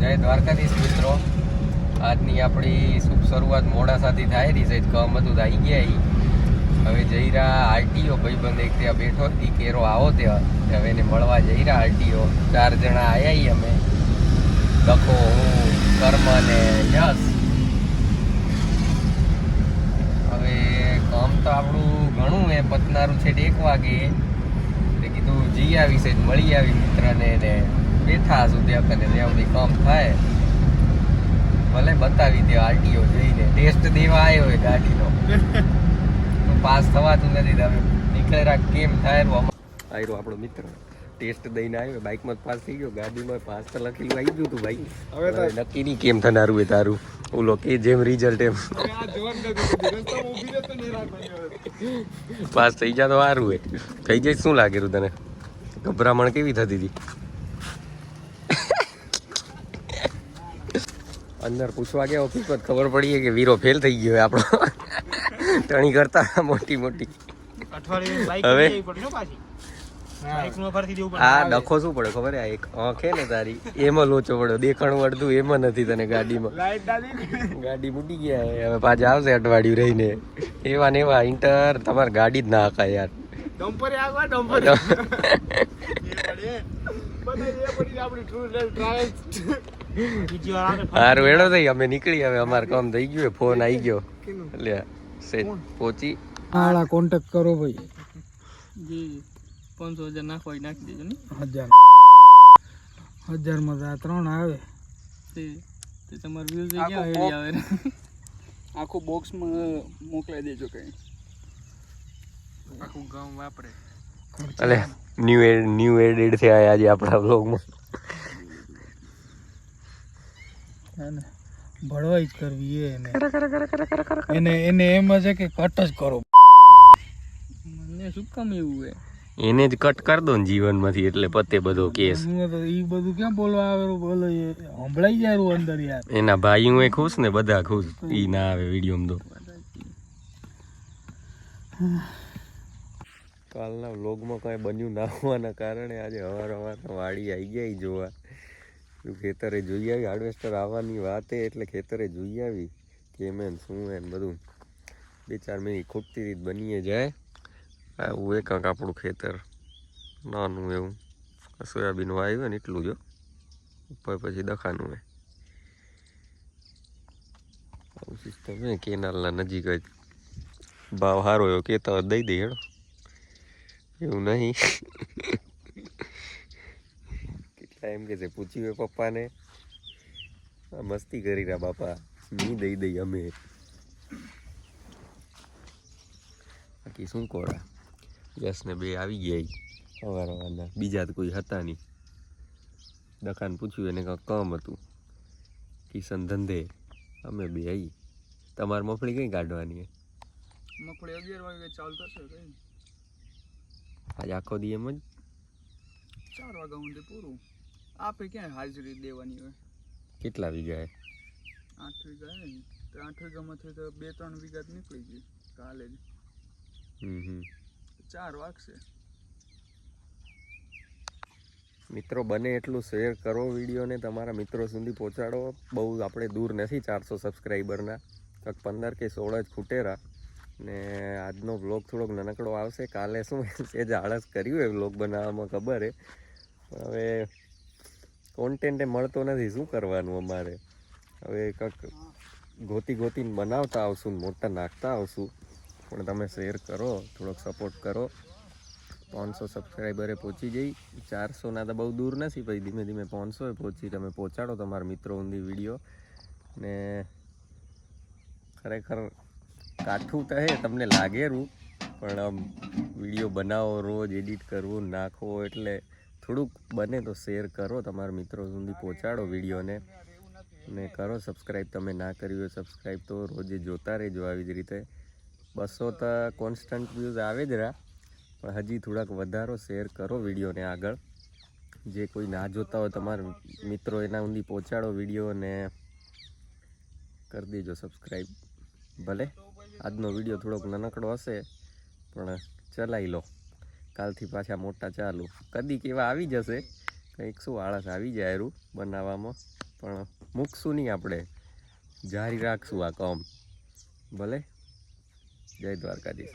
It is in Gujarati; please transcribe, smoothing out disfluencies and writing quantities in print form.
જય દ્વારકાધીશ મિત્રો, આજની આપણી શુભ શરૂઆત મોડાસાથી થાય રહી છે. કામ હતું તો આવી ગયા. હવે જઈ રહ્યા આરટીઓ. ભાઈબંધ એક ત્યાં બેઠો હતી, કેરો આવો ત્યાં. હવે એને મળવા જઈ રહ્યા આરટીઓ. 4 જણા આવ્યા અમે, દખો, હું, કર્મ અને યશ. હવે કામ તો આપણું ઘણું એ પતનારું છે 1 વાગે. કીધું જઈ આવી છે, મળી આવી મિત્રને ને બેઠા છું ત્યાં કને. ત્યાં સુધી કામ થાય ભલે બતાવી દે. આરટીઓ જઈને ટેસ્ટ દેવા આવ્યો હોય ગાડીનો, પાસ થવાતું નથી. તમે નીકળેલા કેમ થાય? આવ્યો આપણો મિત્ર, ટેસ્ટ દઈને આવ્યો. બાઇકમાં પાસ થઈ ગયો, ગાડીમાં પાસ તો લખેલું આવી ગયું હતું ભાઈ. હવે નક્કી નહીં કેમ થનારું હોય તારું. ઓલો કે જેમ રિઝલ્ટ એમ પાસ થઈ જાય તો સારું હોય. થઈ જાય શું લાગેલું તને? ગભરામણ કેવી થતી હતી? અંદર પૂછવા ગયા ઓફિસમાં ખબર પડી કે વીરો ફેલ થઈ ગયો આપણો. ટણી કરતા મોટી મોટી. હવે આ ડખો શું પડે ખબર? આ એક આંખ હે ને તારી, એમાં લોચો પડ્યો. દેખાણું અડધું એમાં નથી તને ગાડીમાં. ગાડી મૂકી ગયા. હવે પાછા આવશે અઠવાડિયું રહીને. એવા ને એવા ઇન્ટર તમારે ગાડી જ ના હકાય યાર. હારું એડો થઈ, અમે નીકળી. હવે અમારે કામ થઈ ગયું. ફોન આવી ગયો એટલે પહોંચી. હાલા કોન્ટેક્ટ કરો ભાઈ. જી 500,000 નાખવા નાખી દેજો ને. 1000 માં 3 આવે તે તમાર વ્યૂઝ ક્યાં હેડી આવે ને આખું બોક્સમાં મોકલાઈ દેજો કઈ. આખું ગામ વાપરે. એટલે ન્યુ એડિટ થયા આજે આપણા વ્લોગમાં. એને ભળવાઈ જ કરવી એને એને એમ છે કે કટ જ કરો. મને શું કામ એવું હે? એને જ કટ કરી દો ને જીવનમાંથી, એટલે પતે બધો કેસ. ઈ બધું ક્યાં બોલવા આવેલું? બોલો એ સંભળાઈ જાય અંદર યાર. એના ભાઈ હું ખુશ ને બધા ખુશ. ઈ ના આવે વિડીયોમાં તો. કાલના વ્લોગમાં કઈ બન્યું ના હોવાના કારણે આજે હવારમાં વાડી આવી ગયા જોવા. ખેતરે જોઈ આવી. હાર્વેસ્ટર આવવાની વાત એટલે ખેતરે જોઈ આવી કેમ એમ શું એમ બધું. 2-4 મિનિટ ખૂટતી રીત બનીએ જાય. આવું એક આપણું ખેતર નાનું એવું સોયાબીન વાવ્યું ને એટલું જો. ઉપર પછી દખાનું હોય આવું સિસ્ટમ છે. કેનાલના નજીક જ ભાવ સારો એવો કહેતા હોય દઈ દે હેડો. એવું નહીં કેટલા એમ કે છે પૂછ્યું હોય પપ્પાને. મસ્તી કરી રહ્યા બાપા, નહીં દઈ દઈ અમે. બાકી શું કોડા યશ ને 2 આવી ગયા સવારના. બીજા તો કોઈ હતા નહીં. દખાને પૂછ્યું એને કાંઈક કામ હતું. કિશન ધંધે. અમે 2 આવી. તમારે મગફળી કઈ કાઢવાની? મગફળી 11 વાગે ચાલુ થશે કઈ. આજે આખો દી એમ જ 4 વાગ્યા સુધી પૂરું. આપે ક્યાં હાજરી દેવાની હોય? કેટલા વીઘા? 8 વીઘા હે ને. 8 વીઘામાંથી તો 2-3 વીઘા નીકળી ગઈ કાલે જ. 4 વાગશે. મિત્રો બને એટલું શેર કરો વિડીયોને, તમારા મિત્રો સુધી પહોંચાડો. બહુ આપણે દૂર નથી 400 સબસ્ક્રાઈબરના. કંઈક 15 કે 16 જ ખૂટેરા. ને આજનો વ્લોગ થોડોક નાનકડો આવશે. કાલે શું એ જ આળસ કર્યું એ વ્લોગ બનાવવામાં ખબર હે. હવે કોન્ટેન્ટ મળતો નથી, શું કરવાનું અમારે. હવે કંઈક ગોતીને બનાવતા આવશું, મોટા નાખતા આવશું. પણ તમે શેર કરો, થોડોક સપોર્ટ કરો. 500 સબસ્ક્રાઈબરે પહોંચી જઈ. 400 તો બહુ દૂર નથી. પછી ધીમે ધીમે 500 પહોંચી. તમે પહોંચાડો તમારા મિત્રો સુધી વિડીયો. ને ખરેખર કાઠું તો હે, તમને લાગેરું, પણ વિડીયો બનાવો, રોજ એડિટ કરવું, નાખવો, એટલે થોડુંક બને તો શેર કરો, તમારા મિત્રો સુધી પહોંચાડો વિડીયોને. ને કરો સબસ્ક્રાઈબ. તમે ના કર્યું હોય સબસ્ક્રાઈબ તો રોજે જોતા રહેજો આવી જ રીતે. 200 તો કોન્સ્ટન્ટ વ્યૂઝ આવે જ રહ્યા, પણ હજી થોડાક વધારો શેર કરો વિડીયોને આગળ. જે કોઈ ના જોતા હોય તમારા મિત્રો એના સુધી પહોંચાડો વિડીયો ને કરી દેજો સબસ્ક્રાઈબ. ભલે આજનો વિડીયો થોડોક નાનકડો હશે પણ ચલાવી લો. કાલથી પાછા મોટા ચાલુ. કદી કેવા આવી જશે, કંઈક શું આળસ આવી જાય એરું બનાવવામાં. પણ મૂકશું નહીં આપણે, જારી રાખશું આ કામ. ભલે. જય દ્વારકાધીશ.